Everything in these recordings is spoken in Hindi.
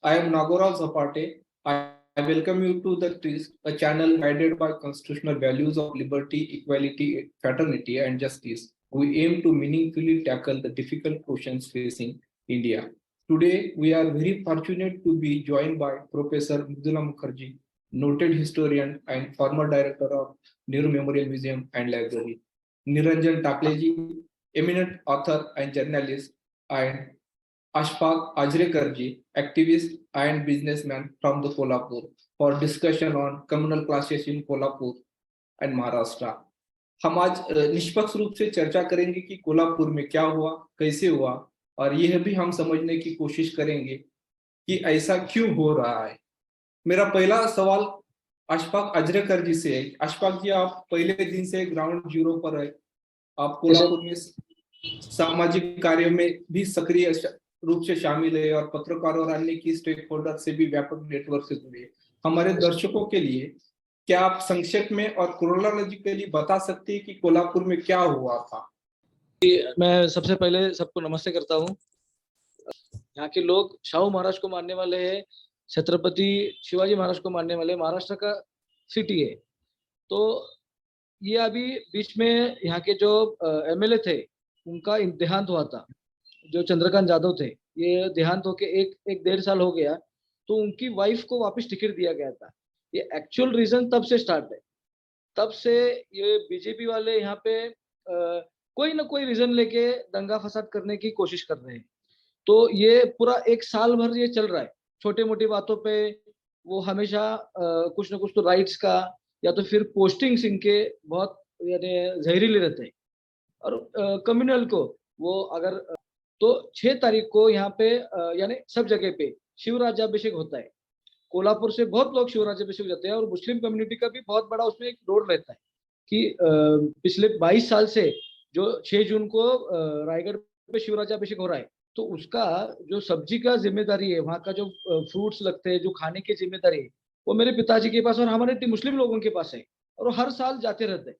I am Nagorav Zapate. I welcome you to the TRIS, a channel guided by constitutional values of liberty, equality, fraternity, and justice. We aim to meaningfully tackle the difficult questions facing India. Today, we are very fortunate to be joined by Professor Mridula Mukherjee, noted historian and former director of Nehru Memorial Museum and Library, Niranjan Takleji, eminent author and journalist, and Ashfaq Ajrekarji, activist and businessman from the Kolhapur, for discussion on communal classes in Kolhapur and Maharashtra. हम आज निष्पक्ष रूप से चर्चा करेंगे कि कोल्हापुर में क्या हुआ, कैसे हुआ, और यह भी हम समझने की कोशिश करेंगे कि ऐसा क्यों हो रहा है। मेरा पहला सवाल अशफाक अजरेकर जी से है। अशफाक जी, आप पहले दिन से ग्राउंड जीरो पर है। आप कोल्हापुर में सामाजिक कार्य में भी सक्रिय रूप से शामिल है और पत्रकार और अन्य की स्टेक होल्डर से भी व्यापक नेटवर्क से जुड़े। हमारे दर्शकों के लिए क्या आप संक्षेप में और क्रोनोलॉजिकली बता सकते हैं कि कोल्हापुर में क्या हुआ था? मैं सबसे पहले सबको नमस्ते करता हूँ। यहाँ के लोग शाहू महाराज को मानने वाले हैं, छत्रपति शिवाजी महाराज को मानने वाले, महाराष्ट्र का सिटी है। तो ये अभी बीच में यहाँ के जो एमएलए थे उनका देहांत हुआ था, जो चंद्रकांत जाधव थे। ये देहांत होके एक डेढ़ साल हो गया, तो उनकी वाइफ को वापस टिकट दिया गया था। ये एक्चुअल रीजन तब से स्टार्ट है। तब से ये बीजेपी वाले यहाँ पे कोई ना कोई रीजन लेके दंगा फसाद करने की कोशिश कर रहे हैं। तो ये पूरा एक साल भर ये चल रहा है। छोटे मोटी बातों पे वो हमेशा कुछ ना कुछ तो राइट्स का या तो फिर पोस्टिंग्स इनके बहुत यानी जहरीले रहते हैं। और कम्युनल को वो अगर तो 6 तारीख को यहाँ पे यानी सब जगह पे शिवराज्याभिषेक होता है। कोल्हापुर से बहुत लोग शिवराज्याभिषेक जाते हैं और मुस्लिम कम्युनिटी का भी बहुत बड़ा उसमें एक रोल रहता है कि पिछले 22 साल से जो 6 जून को रायगढ़ पे शिवराज्याभिषेक हो रहा है, तो उसका जो सब्जी का जिम्मेदारी है, वहाँ का जो फ्रूट्स लगते हैं, जो खाने की जिम्मेदारी है, वो मेरे पिताजी के पास और हमारे मुस्लिम लोगों के पास है और वो हर साल जाते रहते हैं।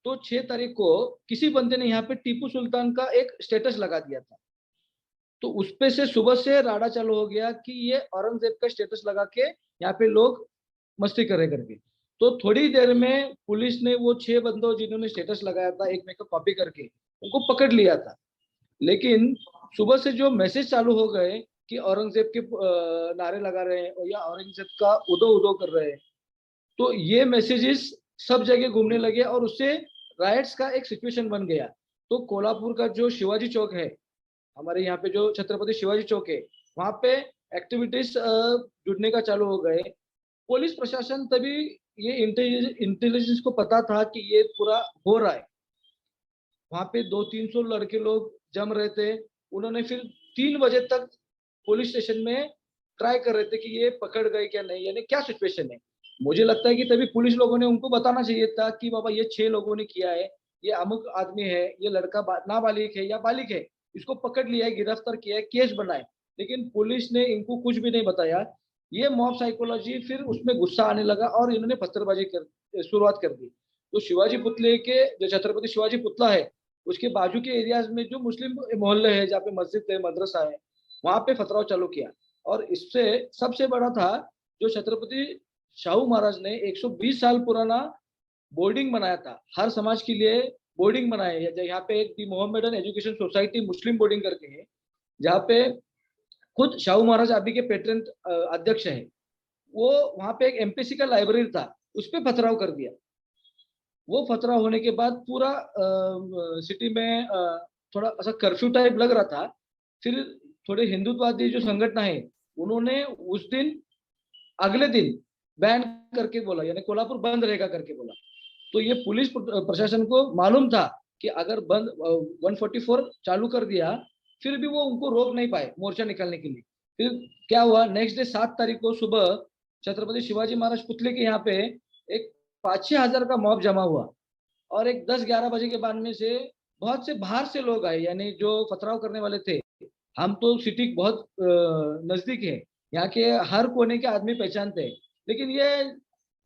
तो 6 तारीख को किसी बंदे ने यहाँ पे टीपू सुल्तान का एक स्टेटस लगा दिया था। तो उस पे से सुबह से राडा चालू हो गया कि ये औरंगजेब का स्टेटस लगा के यहाँ पे लोग मस्ती करे करके। तो थोड़ी देर में पुलिस ने वो 6 बंदों जिन्होंने स्टेटस लगाया था एक में को कॉपी करके उनको पकड़ लिया था। लेकिन सुबह से जो मैसेज चालू हो गए कि औरंगजेब के नारे लगा रहे हैं या औरंगजेब का उदो उदो कर रहे हैं, तो ये मैसेजेस सब जगह घूमने लगे और उससे राइट्स का एक सिचुएशन बन गया। तो कोल्हापुर का जो शिवाजी चौक है, हमारे यहाँ पे जो छत्रपति शिवाजी चौक है, वहाँ पे एक्टिविटीज जुड़ने का चालू हो गए। पुलिस प्रशासन तभी ये इंटेलिजेंस को पता था कि ये पूरा हो रहा है। वहाँ पे 200-300 लड़के लोग जम रहे थे। उन्होंने फिर 3 बजे तक पुलिस स्टेशन में ट्राई कर रहे थे कि ये पकड़ गए क्या नहीं, यानी क्या सिचुएशन है। मुझे लगता है कि तभी पुलिस लोगों ने उनको बताना चाहिए था कि बाबा ये 6 लोगों ने किया है, ये अमुक आदमी है, ये लड़का नाबालिग है या बालिग है, इसको पकड़ लिया है, गिरफ्तार किया है, केस बनाए। लेकिन पुलिस ने इनको कुछ भी नहीं बताया। ये मॉब साइकोलॉजी फिर उसमें गुस्सा आने लगा और इन्होंने पत्थरबाजी शुरुआत कर दी। तो शिवाजी पुतले के जो छत्रपति शिवाजी पुतला है, उसके बाजू के एरियाज में जो मुस्लिम मोहल्ले है, जहाँ पे मस्जिद है, मदरसा है, वहां पे पथराव चालू किया। और इससे सबसे बड़ा था जो छत्रपति शाहू महाराज ने 120 साल पुराना बोर्डिंग बनाया था, हर समाज के लिए बोर्डिंग बनाया है। यहाँ पे एक दी मोहम्मदन एजुकेशन सोसाइटी मुस्लिम बोर्डिंग करके है, जहाँ पे खुद शाहू महाराज अभी के पेट्रन अध्यक्ष है। वो वहाँ पे एक एमपीसी का लाइब्रेरी था, उस पर पथराव कर दिया। वो पथराव होने के बाद पूरा सिटी में थोड़ा ऐसा कर्फ्यू टाइप लग रहा था। फिर थोड़े हिंदुत्ववादी जो संगठन है, उन्होंने उस दिन अगले दिन बैन करके बोला, यानी कोल्हापुर बंद रहेगा करके बोला। तो ये पुलिस प्रशासन को मालूम था कि अगर बंद 144 चालू कर दिया, फिर भी वो उनको रोक नहीं पाए मोर्चा निकालने के लिए। फिर क्या हुआ, नेक्स्ट डे 7 तारीख को सुबह छत्रपति शिवाजी महाराज पुतले के यहाँ पे एक 5-6 हजार का मॉब जमा हुआ और एक 10-11 बजे के बाद में से बहुत से बाहर से लोग आए, यानी जो पथराव करने वाले थे। हम तो सिटी बहुत नजदीक है, यहाँ के हर कोने के आदमी पहचानते हैं, लेकिन ये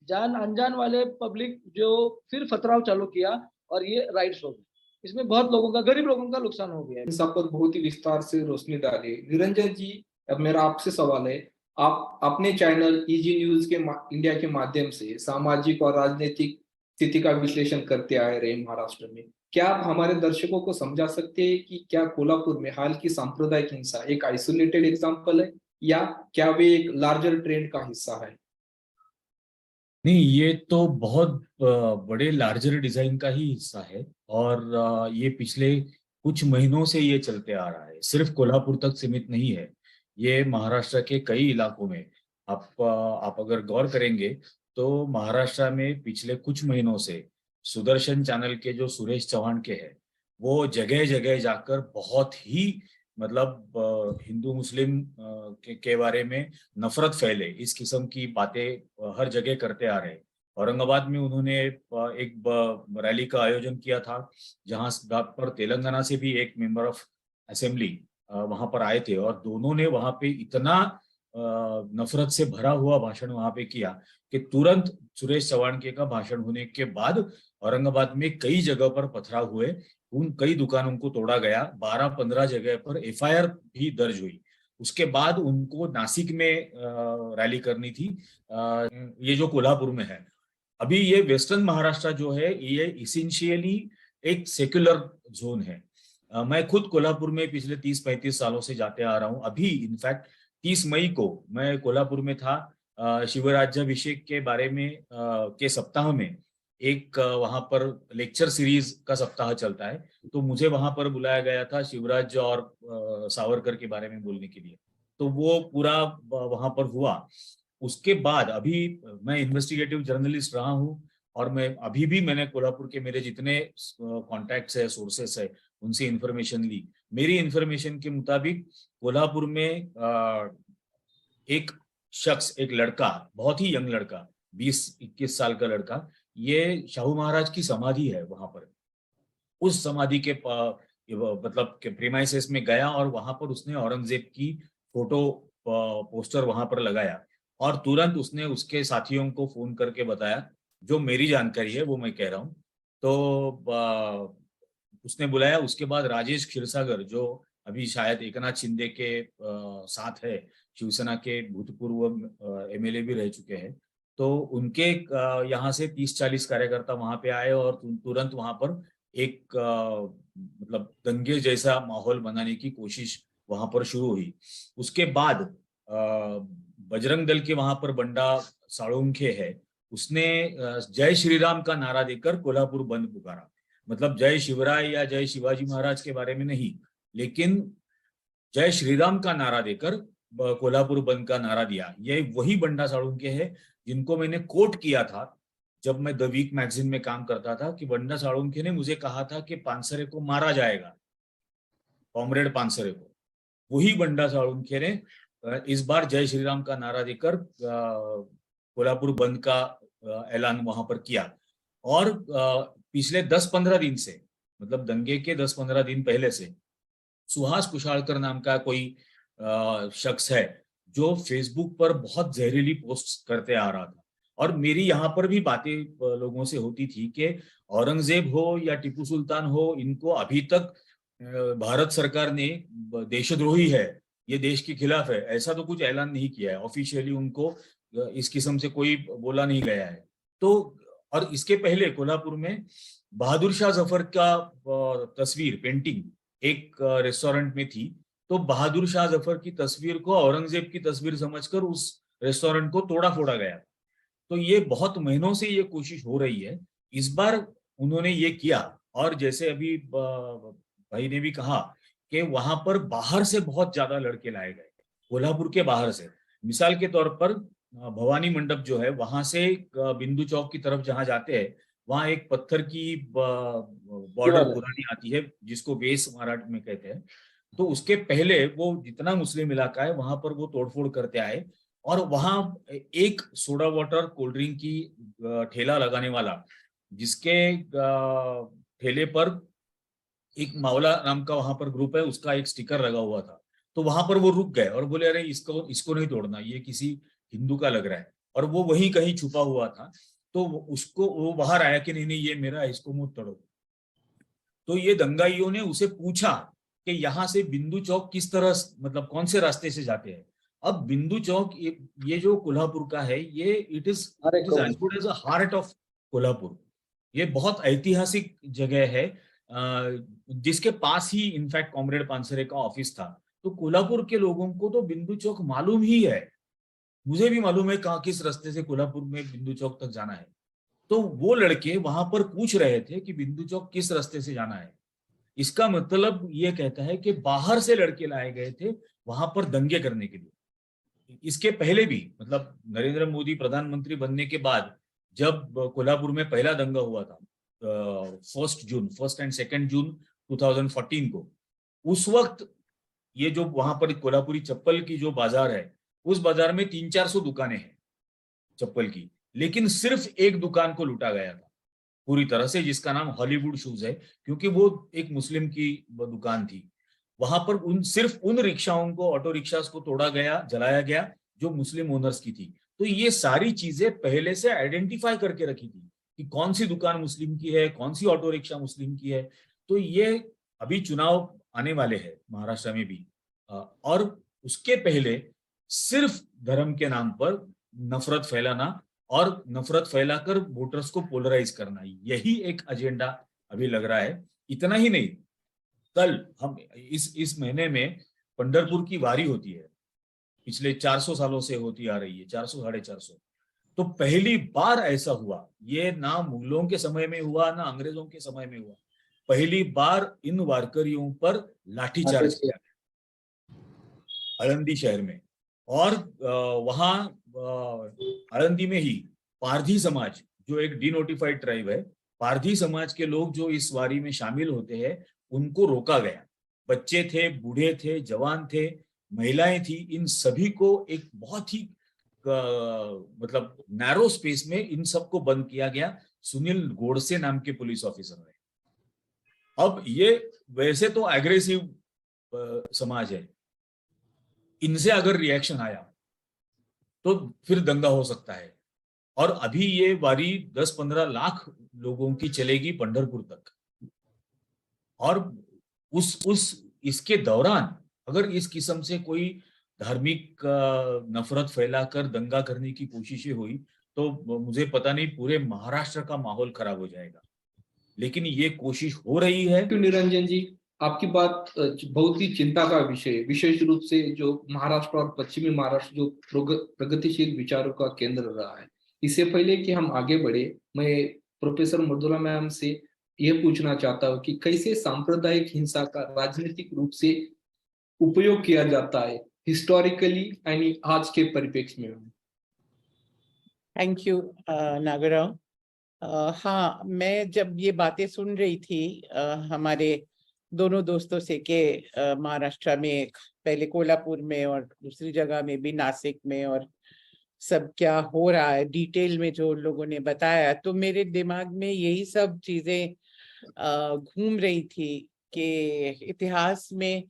जान अनजान वाले पब्लिक जो फिर पथराव चालू किया और ये राइट्स हो गए। इसमें बहुत लोगों का, गरीब लोगों का नुकसान हो गया। सब पर बहुत ही विस्तार से रोशनी डाली। निरंजन जी, अब मेरा आपसे सवाल है, आप अपने चैनल इजी न्यूज के इंडिया के माध्यम से सामाजिक और राजनीतिक स्थिति का विश्लेषण करते आए रहे महाराष्ट्र में। क्या आप हमारे दर्शकों को समझा सकते हैं कि क्या कोल्हापुर में हाल की सांप्रदायिक हिंसा एक आइसोलेटेड एग्जाम्पल है या क्या वे एक लार्जर ट्रेंड का हिस्सा है? नहीं, ये तो बहुत बड़े लार्जर डिजाइन का ही हिस्सा है। और ये पिछले कुछ महीनों से ये चलते आ रहा है, सिर्फ कोल्हापुर तक सीमित नहीं है। ये महाराष्ट्र के कई इलाकों में आप अगर गौर करेंगे तो महाराष्ट्र में पिछले कुछ महीनों से सुदर्शन चैनल के जो सुरेश चौहान के हैं, वो जगह जगह जाकर बहुत ही मतलब हिंदू मुस्लिम के बारे में नफरत फैले इस किस्म की बातें हर जगह करते आ रहे हैं। औरंगाबाद में उन्होंने एक रैली का आयोजन किया था, जहां पर तेलंगाना से भी एक मेंबर ऑफ असेंबली वहां पर आए थे, और दोनों ने वहां पे इतना नफरत से भरा हुआ भाषण वहां पे किया कि तुरंत सुरेश चौहान के का भाषण होने के बाद औरंगाबाद में कई जगह पर पथराव हुए, उन कई दुकानों को तोड़ा गया, 12-15 जगह पर एफआईआर भी दर्ज हुई। उसके बाद उनको नासिक में रैली करनी थी, ये जो कोल्हापुर में है। अभी ये वेस्टर्न महाराष्ट्र जो है ये इसेंशियली एक सेक्युलर जोन है। मैं खुद कोल्हापुर में पिछले 30-35 सालों से जाते आ रहा हूँ। अभी इनफैक्ट 30 मई को मैं कोल्हापुर में था, शिवराज्याभिषेक के बारे में के सप्ताह में एक वहां पर लेक्चर सीरीज का सप्ताह चलता है, तो मुझे वहां पर बुलाया गया था शिवराज और सावरकर के बारे में बोलने के लिए। तो वो पूरा वहां पर हुआ। उसके बाद अभी मैं इन्वेस्टिगेटिव जर्नलिस्ट रहा हूँ, और मैंने कोल्हापुर के मेरे जितने कॉन्टैक्ट्स है, सोर्सेस है, उनसे इंफॉर्मेशन ली। मेरी इंफॉर्मेशन के मुताबिक कोल्हापुर में एक शख्स, एक लड़का, बहुत ही यंग लड़का, 20-21 साल का लड़का, ये शाहू महाराज की समाधि है वहां पर, उस समाधि के मतलब के प्रीमाइसेस में गया, और वहां पर उसने औरंगजेब की फोटो पोस्टर वहां पर लगाया, और तुरंत उसने उसके साथियों को फोन करके बताया, जो मेरी जानकारी है वो मैं कह रहा हूँ। तो उसने बुलाया। उसके बाद राजेश क्षीरसागर, जो अभी शायद एकनाथ शिंदे के साथ है, शिवसेना के भूतपूर्व एमएलए भी रह चुके हैं, तो उनके यहाँ से 30-40 कार्यकर्ता वहां पे आए, और तुरंत वहां पर एक मतलब दंगे जैसा माहौल बनाने की कोशिश वहां पर शुरू हुई। उसके बाद बजरंग दल के वहां पर बंडा साळुंखे है, उसने जय श्री राम का नारा देकर कोल्हापुर बंद पुकारा। मतलब जय शिवराय या जय शिवाजी महाराज के बारे में नहीं, लेकिन जय श्री राम का नारा देकर कोल्हापुर बंद का नारा दिया। ये वही बंडा साळुंखे है जिनको मैंने कोट किया था जब मैं द वीक मैगजीन में काम करता था, कि बंडा साळुंखे ने मुझे कहा था कि पानसरे को मारा जाएगा, कॉमरेड पानसरे को। वही बंडा साळुंखे ने इस बार जय श्री राम का नारा देकर कोल्हापुर बंद का ऐलान वहां पर किया। और पिछले 10-15 दिन से, मतलब दंगे के 10-15 दिन पहले से, सुहास कुशालकर नाम का कोई शख्स है जो फेसबुक पर बहुत जहरीली पोस्ट करते आ रहा था। और मेरी यहाँ पर भी बातें लोगों से होती थी कि औरंगजेब हो या टीपू सुल्तान हो, इनको अभी तक भारत सरकार ने देशद्रोही है, ये देश के खिलाफ है, ऐसा तो कुछ ऐलान नहीं किया है ऑफिशियली, उनको इस किस्म से कोई बोला नहीं गया है। तो और इसके पहले कोल्हापुर में बहादुर शाह जफर का तस्वीर पेंटिंग एक रेस्टोरेंट में थी, तो बहादुर शाह जफर की तस्वीर को औरंगजेब की तस्वीर समझकर उस रेस्टोरेंट को तोड़ा फोड़ा गया। तो ये बहुत महीनों से ये कोशिश हो रही है। इस बार उन्होंने ये किया, और जैसे अभी भाई ने भी कहा कि वहां पर बाहर से बहुत ज्यादा लड़के लाए गए, कोल्हापुर के बाहर से। मिसाल के तौर पर भवानी मंडप जो है, वहां से बिंदु चौक की तरफ जहां जाते हैं, वहां एक पत्थर की बॉर्डर पुरानी आती है, जिसको बेस मराठ में कहते हैं। तो उसके पहले वो जितना मुस्लिम इलाका है वहां पर वो तोड़फोड़ करते आए, और वहां एक सोडा वाटर कोल्ड ड्रिंक की ठेला लगाने वाला, जिसके ठेले पर एक मावला नाम का वहां पर ग्रुप है, उसका एक स्टिकर लगा हुआ था। तो वहां पर वो रुक गए और बोले, अरे इसको नहीं तोड़ना, ये किसी हिंदू का लग रहा है, और वो वहीं कहीं छुपा हुआ था। तो उसको वो बाहर आया कि नहीं नहीं ये मेरा है, इसको मत तोड़ो। तो ये दंगाइयों ने उसे पूछा कि यहाँ से बिंदु चौक किस तरह, मतलब कौन से रास्ते से जाते हैं। अब बिंदु चौक ये जो कोल्हापुर का है, ये it is as good as a heart of Kolhapur. ये बहुत ऐतिहासिक जगह है, जिसके पास ही इनफैक्ट कॉमरेड पानसरे का ऑफिस था। तो कोल्हापुर के लोगों को तो बिंदु चौक मालूम ही है, मुझे भी मालूम है कहाँ किस रास्ते से कोल्हापुर में बिंदु चौक तक जाना है। तो वो लड़के वहां पर पूछ रहे थे कि बिंदु चौक किस रास्ते से जाना है। इसका मतलब ये कहता है कि बाहर से लड़के लाए गए थे वहां पर दंगे करने के लिए। इसके पहले भी, मतलब नरेंद्र मोदी प्रधानमंत्री बनने के बाद जब कोल्हापुर में पहला दंगा हुआ था 1 एंड 2 जून 2014 को, उस वक्त ये जो वहां पर कोल्हापुरी चप्पल की जो बाजार है, उस बाजार में 300-400 दुकानें हैं चप्पल की, लेकिन सिर्फ एक दुकान को लूटा गया था पूरी तरह से, जिसका नाम हॉलीवुड शूज है, क्योंकि वो एक मुस्लिम की दुकान थी। वहां पर सिर्फ उन रिक्शाओं को, ऑटो रिक्शास को तोड़ा गया, जलाया गया जो मुस्लिम ओनर्स की थी। तो ये सारी चीजें पहले से आइडेंटिफाई करके रखी थी कि कौन सी दुकान मुस्लिम की है, कौन सी ऑटो रिक्शा मुस्लिम की है। तो ये अभी चुनाव आने वाले हैं महाराष्ट्र में भी, और उसके पहले सिर्फ धर्म के नाम पर नफरत फैलाना और नफरत फैलाकर वोटर्स को पोलराइज करना, यही एक एजेंडा अभी लग रहा है। इतना ही नहीं, कल हम इस महीने में पंढरपुर की वारी होती है, पिछले 400 सालों से होती आ रही है, 400-450। तो पहली बार ऐसा हुआ, ये ना मुगलों के समय में हुआ ना अंग्रेजों के समय में हुआ, पहली बार इन वारकरियों पर लाठीचार्ज किया गया आळंदी शहर में। और वहां आळंदी में ही पारधी समाज, जो एक डिनोटिफाइड ट्राइब है, पारधी समाज के लोग जो इस वारी में शामिल होते हैं, उनको रोका गया। बच्चे थे, बूढ़े थे, जवान थे, महिलाएं थी, इन सभी को एक बहुत ही मतलब नैरो स्पेस में इन सबको बंद किया गया सुनील गोडसे नाम के पुलिस ऑफिसर ने। अब ये वैसे तो एग्रेसिव समाज है, इनसे अगर रिएक्शन आया तो फिर दंगा हो सकता है। और अभी ये वारी 10-15 लाख लोगों की चलेगी पंढरपुर तक, और इसके दौरान अगर इस किस्म से कोई धार्मिक नफरत फैलाकर दंगा करने की कोशिशें हुई तो मुझे पता नहीं, पूरे महाराष्ट्र का माहौल खराब हो जाएगा। लेकिन ये कोशिश हो रही है। तो निरंजन जी, आपकी बात बहुत ही चिंता का विषय है, विशेष रूप से जो महाराष्ट्र और पश्चिमी महाराष्ट्र जो प्रगतिशील विचारों का केंद्र रहा है। इससे पहले कि हम आगे बढ़े, मैं प्रोफेसर मृदुला मैम से यह पूछना चाहता हूँ कि कैसे सांप्रदायिक हिंसा का राजनीतिक रूप से उपयोग किया जाता है हिस्टोरिकली यानी आज के परिप्रेक्ष्य में। Thank you Nagarao. हाँ, मैं जब ये बातें सुन रही थी हमारे दोनों दोस्तों से कि महाराष्ट्र में पहले कोल्हापुर में और दूसरी जगह में भी नासिक में, और सब क्या हो रहा है डिटेल में जो लोगों ने बताया, तो मेरे दिमाग में यही सब चीजें घूम रही थी कि इतिहास में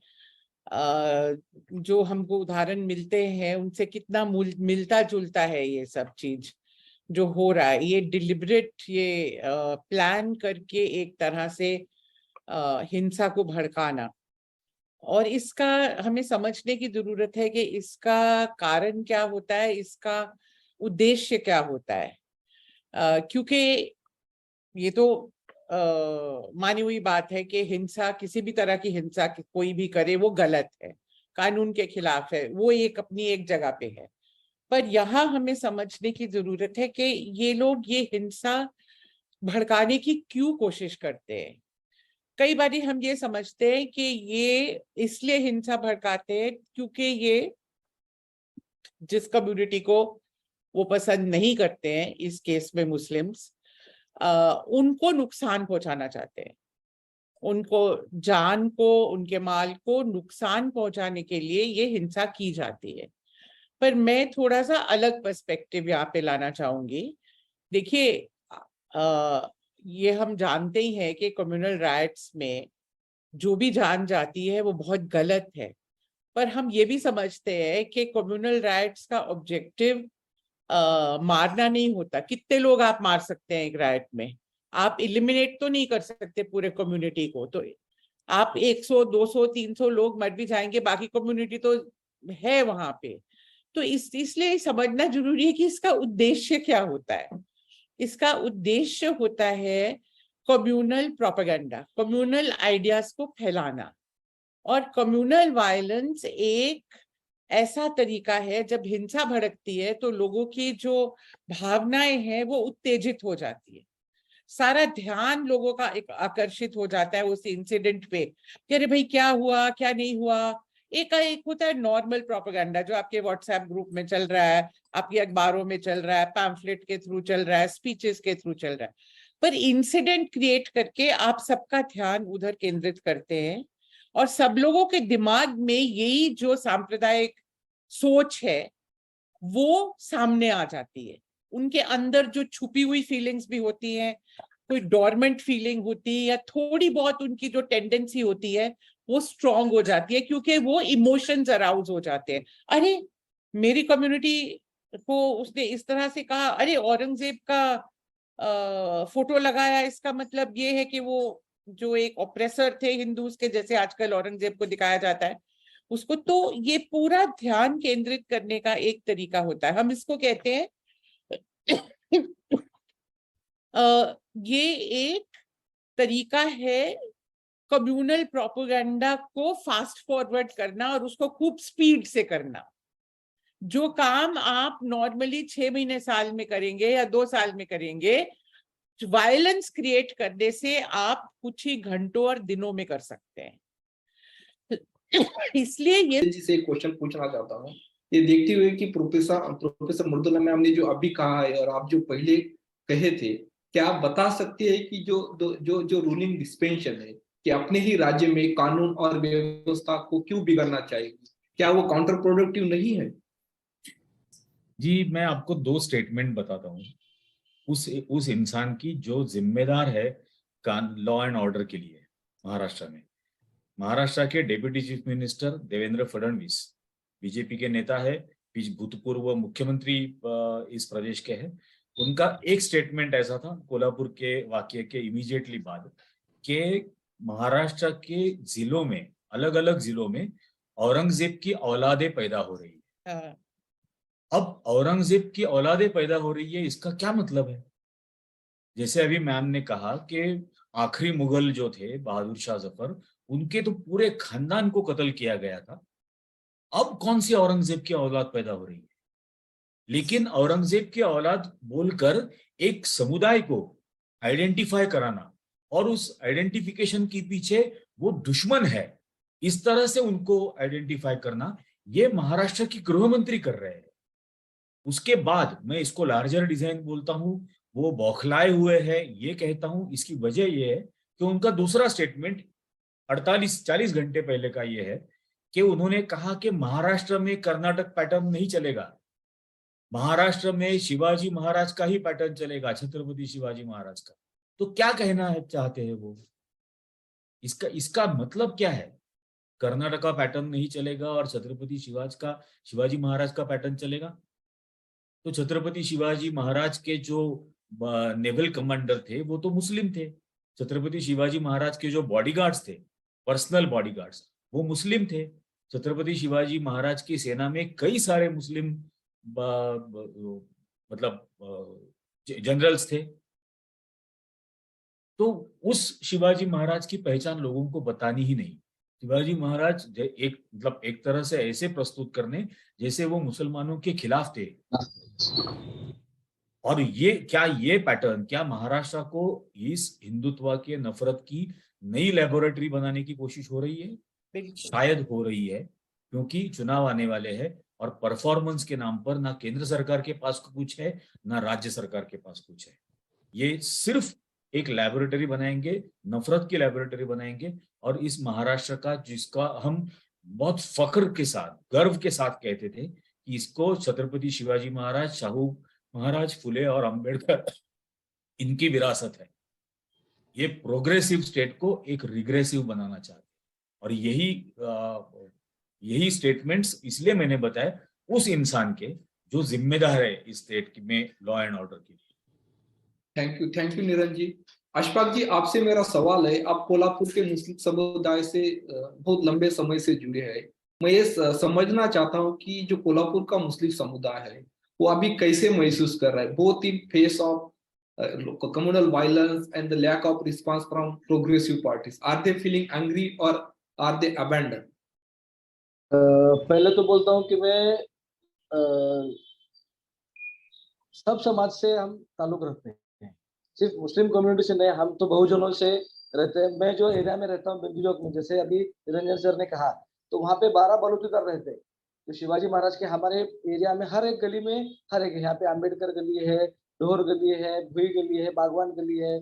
जो हमको उदाहरण मिलते हैं उनसे कितना मिलता जुलता है ये सब चीज जो हो रहा है। ये डिलिबरेट, ये प्लान करके एक तरह से हिंसा को भड़काना, और इसका हमें समझने की जरूरत है कि इसका कारण क्या होता है, इसका उद्देश्य क्या होता है। क्योंकि ये तो मानी हुई बात है कि हिंसा, किसी भी तरह की हिंसा कोई भी करे वो गलत है, कानून के खिलाफ है, वो एक अपनी एक जगह पे है। पर यहाँ हमें समझने की जरूरत है कि ये लोग ये हिंसा भड़काने की क्यों कोशिश करते हैं। कई बार हम ये समझते हैं कि ये इसलिए हिंसा भड़काते हैं क्योंकि ये जिस कम्युनिटी को वो पसंद नहीं करते हैं, इस केस में मुस्लिम्स, उनको नुकसान पहुंचाना चाहते हैं, उनको जान को, उनके माल को नुकसान पहुंचाने के लिए ये हिंसा की जाती है। पर मैं थोड़ा सा अलग पर्सपेक्टिव यहाँ पे लाना चाहूंगी। देखिए, ये हम जानते ही हैं कि कम्युनल राइट्स में जो भी जान जाती है वो बहुत गलत है, पर हम ये भी समझते हैं कि कम्युनल राइट्स का ऑब्जेक्टिव मारना नहीं होता। कितने लोग आप मार सकते हैं एक राइट में, आप इलिमिनेट तो नहीं कर सकते पूरे कम्युनिटी को। तो आप 100, 200, 300 लोग मर भी जाएंगे, बाकी कम्युनिटी तो है वहां पे। तो इसलिए समझना जरूरी है कि इसका उद्देश्य क्या होता है। इसका उद्देश्य होता है कम्युनल प्रोपेगेंडा, कम्युनल आइडियाज को फैलाना। और कम्युनल वायलेंस एक ऐसा तरीका है, जब हिंसा भड़कती है तो लोगों की जो भावनाएं हैं वो उत्तेजित हो जाती है, सारा ध्यान लोगों का एक आकर्षित हो जाता है उस इंसिडेंट पे कि अरे भाई क्या हुआ क्या नहीं हुआ। एक होता है नॉर्मल प्रोपेगेंडा जो आपके व्हाट्सएप ग्रुप में चल रहा है, आपके अखबारों में चल रहा है, पैम्फलेट के थ्रू चल रहा है, स्पीचेस के थ्रू चल रहा है। पर इंसिडेंट क्रिएट करके आप सबका ध्यान उधर केंद्रित करते हैं और सब लोगों के दिमाग में यही जो सांप्रदायिक सोच है वो सामने आ जाती है। उनके अंदर जो छुपी हुई फीलिंग्स भी होती हैं, कोई डोरमेंट फीलिंग होती है या थोड़ी बहुत उनकी जो टेंडेंसी होती है वो स्ट्रांग हो जाती है, क्योंकि वो इमोशंस अराउज हो जाते हैं। अरे मेरी कम्युनिटी को उसने इस तरह से कहा, अरे औरंगजेब का फोटो लगाया, इसका मतलब ये है कि वो जो एक ऑप्रेसर थे हिंदूज के, जैसे आजकल औरंगजेब को दिखाया जाता है उसको। तो ये पूरा ध्यान केंद्रित करने का एक तरीका होता है, हम इसको कहते हैं ये एक तरीका है कम्युनल प्रोपेगेंडा को फास्ट फॉरवर्ड करना और उसको खूब स्पीड से करना। जो काम आप नॉर्मली 6 महीने साल में करेंगे या 2 साल में करेंगे, वायलेंस क्रिएट करने से आप कुछ ही घंटों और दिनों में कर सकते हैं। इसलिए ये जिसे एक क्वेश्चन पूछना चाहता हूँ, ये देखते हुए कि प्रोफेसर मृदुला मैम ने जो अभी कहा है और आप जो पहले कहे थे, क्या आप बता सकते हैं कि जो रूलिंग डिस्पेंशन है कि अपने ही राज्य में कानून और व्यवस्था को क्यों बिगड़ना चाहिए, क्या वो काउंटर प्रोडक्टिव नहीं है? जी, मैं आपको 2 स्टेटमेंट बताता हूँ उस इंसान की जो जिम्मेदार है लॉ एंड ऑर्डर के लिए महाराष्ट्र में। महाराष्ट्र के deputy chief minister Devendra Fadnavis BJP के नेता है, भूतपूर्व मुख्यमंत्री इस प्रदेश के हैं। उनका एक स्टेटमेंट ऐसा था कोल्हापुर के वाकये के इमीडिएटली बाद कि महाराष्ट्र के जिलों में, अलग अलग जिलों में औरंगजेब की औलादें पैदा हो रही है। अब औरंगजेब की औलादें पैदा हो रही है, इसका क्या मतलब है? जैसे अभी मैम ने कहा कि आखिरी मुगल जो थे बहादुर शाह जफर, उनके तो पूरे खानदान को कत्ल किया गया था। अब कौन सी औरंगजेब की औलाद पैदा हो रही है? लेकिन औरंगजेब की औलाद बोलकर एक समुदाय को आइडेंटिफाई कराना और उस आइडेंटिफिकेशन के पीछे वो दुश्मन है, इस तरह से उनको आइडेंटिफाई करना, ये महाराष्ट्र की गृह मंत्री कर रहे हैं। उसके बाद मैं इसको लार्जर डिजाइन बोलता हूं, वो बौखलाए हुए हैं ये कहता हूं। इसकी वजह ये है कि उनका दूसरा स्टेटमेंट 48-40 घंटे पहले का ये है कि उन्होंने कहा कि महाराष्ट्र में कर्नाटक पैटर्न नहीं चलेगा, महाराष्ट्र में शिवाजी महाराज का ही पैटर्न चलेगा, छत्रपति शिवाजी महाराज का। तो क्या कहना है चाहते हैं वो? इसका मतलब क्या है? कर्नाटक का पैटर्न नहीं चलेगा और छत्रपति शिवाजी महाराज का पैटर्न चलेगा? तो छत्रपति शिवाजी महाराज के जो नेवल कमांडर थे वो तो मुस्लिम थे, छत्रपति शिवाजी महाराज के जो बॉडीगार्ड्स थे, पर्सनल बॉडीगार्ड्स, वो मुस्लिम थे। छत्रपति शिवाजी महाराज की सेना में कई सारे मुस्लिम मतलब जनरल्स थे। तो उस शिवाजी महाराज की पहचान लोगों को बतानी ही नहीं। शिवाजी महाराज एक तरह से ऐसे प्रस्तुत करने जैसे वो मुसलमानों के खिलाफ थे। और ये पैटर्न क्या महाराष्ट्र को इस हिंदुत्व के नफरत की नई लेबोरेटरी बनाने की कोशिश हो रही है? शायद हो रही है, क्योंकि चुनाव आने वाले हैं और परफॉर्मेंस के नाम पर ना केंद्र सरकार के पास कुछ है ना राज्य सरकार के पास कुछ है। ये सिर्फ एक लैबोरेटरी बनाएंगे, नफरत की लैबोरेटरी बनाएंगे। और इस महाराष्ट्र का, जिसका हम बहुत फख्र के साथ, गर्व के साथ कहते थे कि इसको छत्रपति शिवाजी महाराज, शाहू महाराज, फुले और अंबेडकर, इनकी विरासत है, ये प्रोग्रेसिव स्टेट को एक रिग्रेसिव बनाना चाहते हैं। और यही स्टेटमेंट्स इसलिए मैंने बताया उस इंसान के जो जिम्मेदार है इस स्टेट में लॉ एंड ऑर्डर के लिए। थैंक यू निरंजन जी। अशफाक जी, आपसे मेरा सवाल है, आप कोल्हापुर के मुस्लिम समुदाय से बहुत लंबे समय से जुड़े हैं। मैं ये समझना चाहता हूँ कि जो कोल्हापुर का मुस्लिम समुदाय है वो अभी कैसे महसूस कर रहा है, both in face of communal violence and the lack of response from progressive parties. Are they feeling angry or are they abandoned? पहले तो बोलता हूँ कि मैं सब समाज से हम ताल्लुक रखते हैं, सिर्फ मुस्लिम कम्युनिटी से नहीं, हम तो बहुजनों से रहते हैं। मैं जो एरिया में रहता हूँ बेंबी चौक में, जैसे अभी निरंजन सर ने कहा, तो वहाँ पे 12 बलूचीदार रहते हैं। तो शिवाजी महाराज के हमारे एरिया में हर एक गली में, हर एक, यहाँ पे अम्बेडकर गली है, डोहर गली है, भुई गली है, बागवान गली है,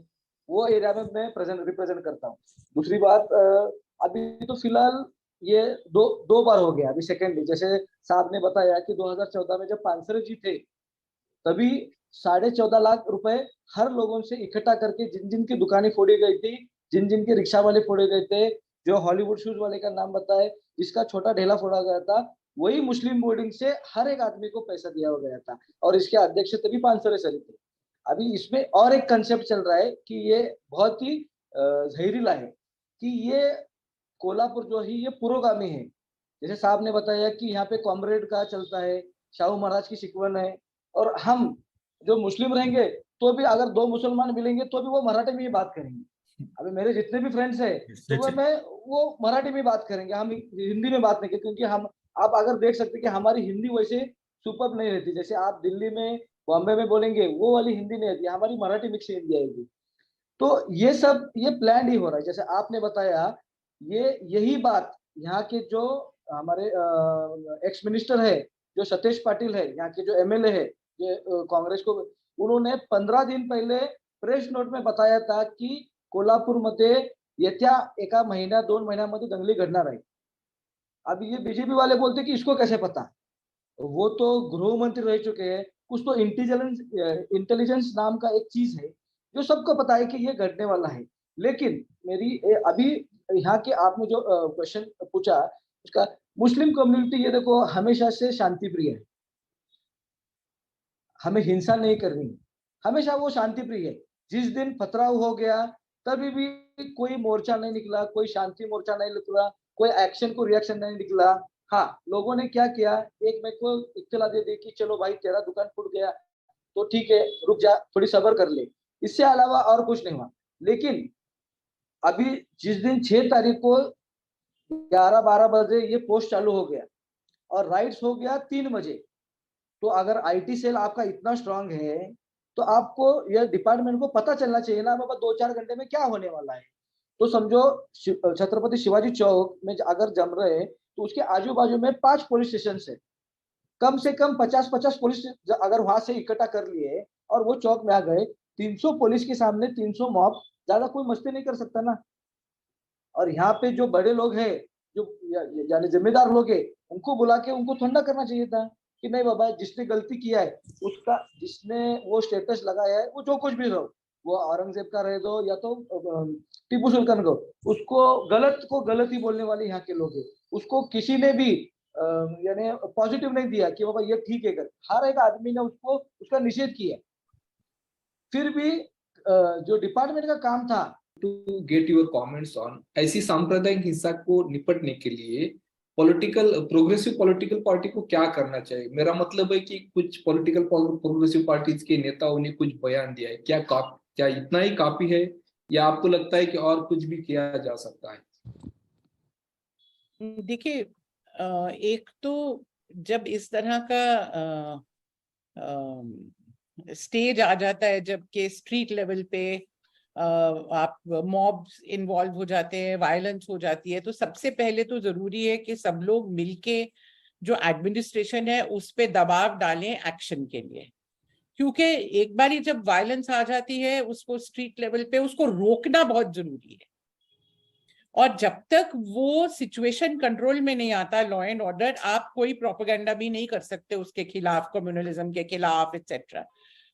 वो एरिया में मैं रिप्रेजेंट करता हूँ। दूसरी बात, अभी तो फिलहाल ये दो बार हो गया, अभी सेकेंड, जैसे साहब ने बताया कि 2014 में जब पानसरे जी थे, तभी 14.5 लाख रुपए हर लोगों से इकट्ठा करके, जिन जिन की दुकानें फोड़ी गई थी, जिन जिन के रिक्शा वाले फोड़े गए थे, जो हॉलीवुड शूज वाले का नाम बताए, जिसका छोटा ढेला फोड़ा गया था, वही मुस्लिम बोर्डिंग से हर एक आदमी को पैसा दिया गया था, और इसके अध्यक्ष तभी 500 सर थे। अभी इसमें और एक कंसेप्ट चल रहा है कि ये बहुत ही जहरीला है, कि ये कोल्हापुर जो है ये पुरोगामी है। जैसे साहब ने बताया कि यहाँ पे कॉमरेड का चलता है, शाहू महाराज की शिकवन है, और हम जो मुस्लिम रहेंगे तो भी अगर 2 मुसलमान मिलेंगे तो भी वो मराठी में ही बात करेंगे। अभी मेरे जितने भी फ्रेंड्स हैं तो वो मराठी में बात करेंगे, हम हिंदी में बात नहीं करेंगे, क्योंकि हम, आप अगर देख सकते कि हमारी हिंदी वैसे सुपर नहीं रहती, जैसे आप दिल्ली में, बॉम्बे में बोलेंगे वो वाली हिंदी नहीं रहती, हमारी मराठी मिक्स हिंदी आएगी। तो ये सब ये प्लान ही हो रहा है। जैसे आपने बताया, यही बात यहाँ के जो हमारे एक्स मिनिस्टर है, जो सतीश पाटिल है, यहाँ के जो एमएलए है, जो काँग्रेस को, उन्होंने 15 दिन पहले प्रेस नोट में बताया था की कोल्हापूरमध्ये येत्या 1 महिना 2 महिन्यामध्ये दंगली घडणार आहे। अब ये बीजेपी वाले बोलते कि इसको कैसे पता, वो तो गृह मंत्री रह चुके हैं, कुछ तो इंटेलिजेंस नाम का एक चीज है जो सबको पता है कि ये घटने वाला है। लेकिन मेरी अभी यहाँ के आपने जो क्वेश्चन पूछा उसका, मुस्लिम कम्युनिटी ये देखो हमेशा से शांति प्रिय है, हमें हिंसा नहीं करनी, हमेशा वो शांति प्रिय है। जिस दिन पथराव हो गया तभी भी कोई मोर्चा नहीं निकला, कोई शांति मोर्चा नहीं निकला, कोई एक्शन को रिएक्शन नहीं निकला। हाँ, लोगों ने क्या किया, एक मेरे को इत्तला दे दी कि चलो भाई तेरा दुकान फूट गया तो ठीक है, रुक जा, थोड़ी सब्र कर ले, इससे अलावा और कुछ नहीं हुआ। लेकिन अभी जिस दिन 6 तारीख को 11-12 बजे ये पोस्ट चालू हो गया और राइट्स हो गया 3 बजे, तो अगर आईटी सेल आपका इतना स्ट्रांग है तो आपको यह डिपार्टमेंट को पता चलना चाहिए ना बाबा 2-4 घंटे में क्या होने वाला है। तो समझो छत्रपति शिवाजी चौक में अगर जम रहे हैं तो उसके आजू बाजू में 5 पुलिस स्टेशन है, कम से कम 50-50 पुलिस अगर वहां से इकट्ठा कर लिए और वो चौक में आ गए, 300 पुलिस के सामने 300 मॉब, ज्यादा कोई मस्ती नहीं कर सकता ना। और यहाँ पे जो बड़े लोग हैं, जो यानी जिम्मेदार लोग हैं, उनको बुला के उनको ठंडा करना चाहिए था कि नहीं बाबा, जिसने गलती किया है उसका, जिसने वो स्टेटस लगाया है, वो जो कुछ भी रहो, वो औरंगजेब का रह दो या तो टीपू सुल्तान को, उसको गलत को गलत ही बोलने वाले यहाँ के लोग हैं। उसको किसी ने भी यानी पॉजिटिव नहीं दिया कि बाबा ये ठीक है कर, हर एक आदमी ने उसको उसका निषेध किया। फिर भी जो डिपार्टमेंट का काम था, to get your comments on ऐसी सांप्रदायिक हिंसा को निपटने के लिए प्रोग्रेसिव पॉलिटिकल पार्टी को क्या करना चाहिए। मेरा मतलब है कि कुछ पॉलिटिकल प्रोग्रेसिव पार्टीज के नेताओं ने कुछ बयान दिया है, क्या इतना ही काफी है या आपको लगता है कि और कुछ भी किया जा सकता है? देखिए, एक तो जब इस तरह का स्टेज आ जाता है, जबकि स्ट्रीट लेवल पे आप मॉब्स इन्वॉल्व हो जाते हैं, वायलेंस हो जाती है, तो सबसे पहले तो जरूरी है कि सब लोग मिलके जो एडमिनिस्ट्रेशन है उस पे दबाव डालें एक्शन के लिए। क्योंकि एक बार ही जब वायलेंस आ जाती है उसको स्ट्रीट लेवल पे उसको रोकना बहुत जरूरी है, और जब तक वो सिचुएशन कंट्रोल में नहीं आता, लॉ एंड ऑर्डर, आप कोई प्रोपेगेंडा भी नहीं कर सकते उसके खिलाफ, कम्युनलिज्म के खिलाफ एक्सेट्रा।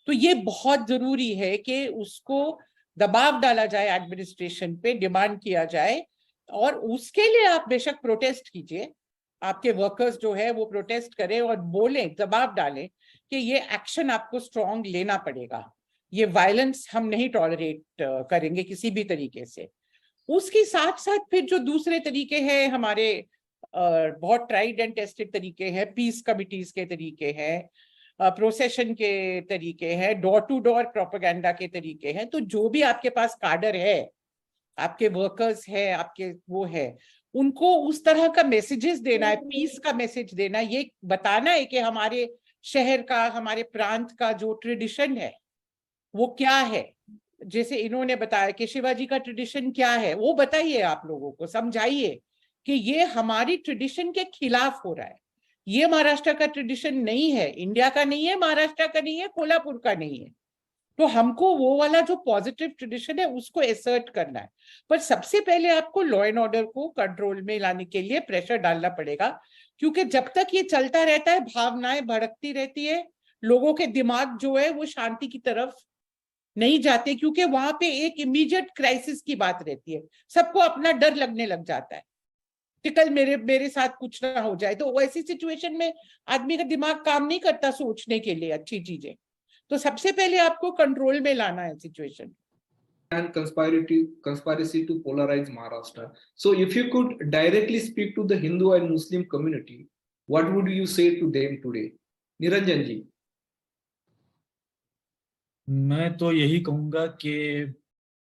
तो ये बहुत जरूरी है कि उसको दबाव डाला जाए एडमिनिस्ट्रेशन पे, डिमांड किया जाए, और उसके लिए आप बेशक प्रोटेस्ट कीजिए, आपके वर्कर्स जो है वो प्रोटेस्ट करें और बोलें, दबाव डालें कि ये एक्शन आपको स्ट्रॉन्ग लेना पड़ेगा। ये वायलेंस हम नहीं टॉलरेट करेंगे किसी भी तरीके से। उसके साथ साथ फिर जो दूसरे तरीके हैं हमारे बहुत ट्राइड एंड टेस्टेड तरीके हैं, पीस कमिटीज के तरीके हैं, प्रोसेशन के तरीके हैं, डोर टू डोर प्रोपेगेंडा के तरीके हैं। तो जो भी आपके पास काडर है, आपके वर्कर्स है, आपके वो है, उनको उस तरह का मैसेजेस देना है, पीस का मैसेज देना, ये बताना है कि हमारे शहर का, हमारे प्रांत का जो ट्रेडिशन है वो क्या है। जैसे इन्होंने बताया कि शिवाजी का ट्रेडिशन क्या है, वो बताइए, आप लोगों को समझाइए कि ये हमारी ट्रेडिशन के खिलाफ हो रहा है। ये महाराष्ट्र का ट्रेडिशन नहीं है, इंडिया का नहीं है, महाराष्ट्र का नहीं है, कोल्हापुर का नहीं है। तो हमको वो वाला जो पॉजिटिव ट्रेडिशन है उसको एसर्ट करना है। पर सबसे पहले आपको लॉ एंड ऑर्डर को कंट्रोल में लाने के लिए प्रेशर डालना पड़ेगा, क्योंकि जब तक ये चलता रहता है, भावनाएं भड़कती रहती है, लोगों के दिमाग जो है वो शांति की तरफ नहीं जाते, क्योंकि वहां पे एक इमीडिएट क्राइसिस की बात रहती है, सबको अपना डर लगने लग जाता है कि कल मेरे साथ कुछ ना हो जाए। तो वैसी सिचुएशन में आदमी का दिमाग काम नहीं करता सोचने के लिए अच्छी चीजें। तो सबसे पहले आपको कंट्रोल में लाना है situation. And conspiracy to polarize Maharashtra. So if you could directly speak to the Hindu and Muslim community, what would you say to them today? Niranjan ji. मैं तो यही कहूँगा कि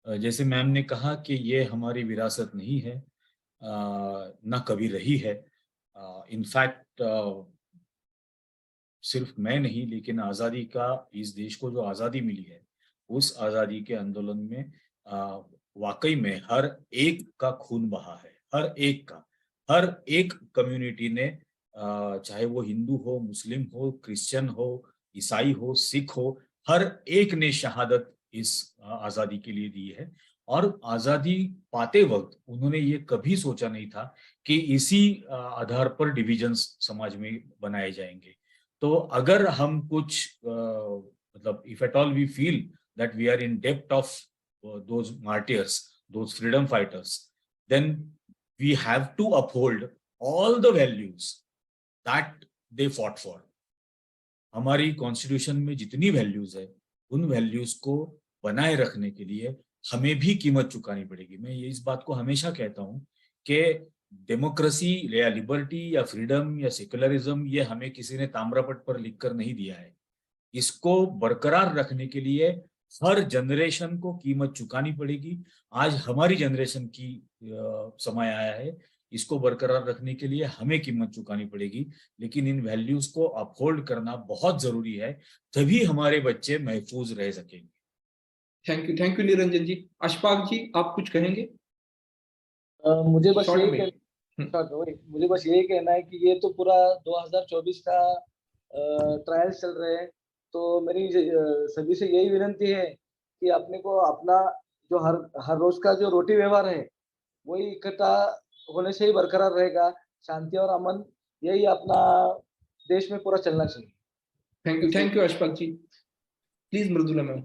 जैसे मैम ने कहा कि ये हमारी विरासत नहीं है, ना कभी रही है। इनफैक्ट सिर्फ मैं नहीं, लेकिन आज़ादी का, इस देश को जो आज़ादी मिली है, उस आज़ादी के आंदोलन में वाकई में हर एक का खून बहा है, हर एक का, हर एक कम्युनिटी ने, चाहे वो हिंदू हो, मुस्लिम हो, क्रिश्चियन हो, ईसाई हो, सिख हो, हर एक ने शहादत इस आज़ादी के लिए दी है। और आज़ादी पाते वक्त उन्होंने ये कभी सोचा नहीं था कि इसी आधार पर डिविजन्स समाज में बनाए जाएंगे। तो अगर हम कुछ मतलब if at all we feel that we are in depth of those martyrs, those freedom fighters, then we have to uphold all the values that they fought for. हमारी कॉन्स्टिट्यूशन में जितनी वैल्यूज है, उन वैल्यूज को बनाए रखने के लिए हमें भी कीमत चुकानी पड़ेगी। मैं ये इस बात को हमेशा कहता हूँ कि डेमोक्रेसी या लिबर्टी या फ्रीडम या सेकुलरिज्म ये हमें किसी ने ताम्रपट पर लिखकर नहीं दिया है। इसको बरकरार रखने के लिए हर जनरेशन को कीमत चुकानी पड़ेगी। आज हमारी जनरेशन की समय आया है, इसको बरकरार रखने के लिए हमें कीमत चुकानी पड़ेगी। लेकिन इन वैल्यूज को अपहोल्ड करना बहुत जरूरी है, तभी हमारे बच्चे महफूज रह सकेंगे। थैंक यू निरंजन जी। अशफाक जी, आप कुछ कहेंगे? मुझे बस यही कहना है कि ये तो पूरा 2024 का ट्रायल चल रहे हैं। तो मेरी सभी से यही विनती है कि अपने को अपना जो हर रोज का जो रोटी व्यवहार है वही इकट्ठा होने से ही बरकरार रहेगा। शांति और अमन यही अपना देश में पूरा चलना चाहिए। Thank you Ashfaq ji. Please Mridula ma'am.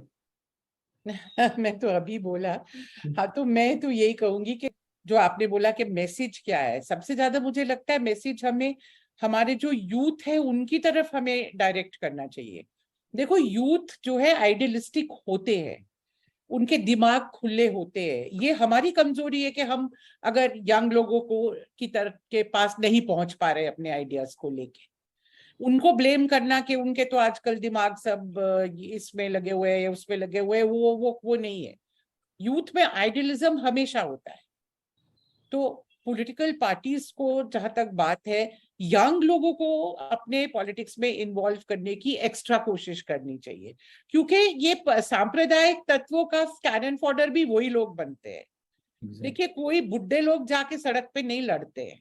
मैं तो अभी बोला। हाँ, तो मैं तो यही कहूंगी कि जो आपने बोला कि मैसेज क्या है, सबसे ज्यादा मुझे लगता है मैसेज हमें हमारे जो यूथ है उनकी तरफ हमें डायरेक्ट करना चाहिए। देखो, यूथ जो है आइडियलिस्टिक होते हैं, उनके दिमाग खुले होते हैं। ये हमारी कमजोरी है कि हम अगर यंग लोगों को की तरफ के पास नहीं पहुंच पा रहे अपने आइडियाज को लेके, उनको ब्लेम करना कि उनके तो आजकल दिमाग सब इसमें लगे हुए हैं, उसमें लगे हुए हैं, वो नहीं है। यूथ में आइडियलिज्म हमेशा होता है। तो पॉलिटिकल पार्टीज को, जहां तक बात है, यंग लोगों को अपने पॉलिटिक्स में इन्वॉल्व करने की एक्स्ट्रा कोशिश करनी चाहिए, क्योंकि ये सांप्रदायिक तत्वों का कैनन फॉडर भी वही लोग बनते हैं। देखिए, कोई बुड्ढे लोग जाके सड़क पे नहीं लड़ते हैं।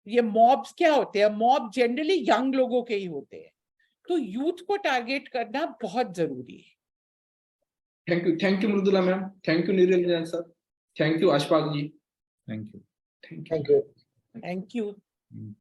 ये मॉब्स क्या होते हैं? मॉब जनरली यंग लोगों के ही होते हैं। तो यूथ को टारगेट करना बहुत जरूरी है। Thank you Mridula ma'am. Thank you Niranjan sir. Thank you Ashfaq ji. Thank you. Thank you. Thank you.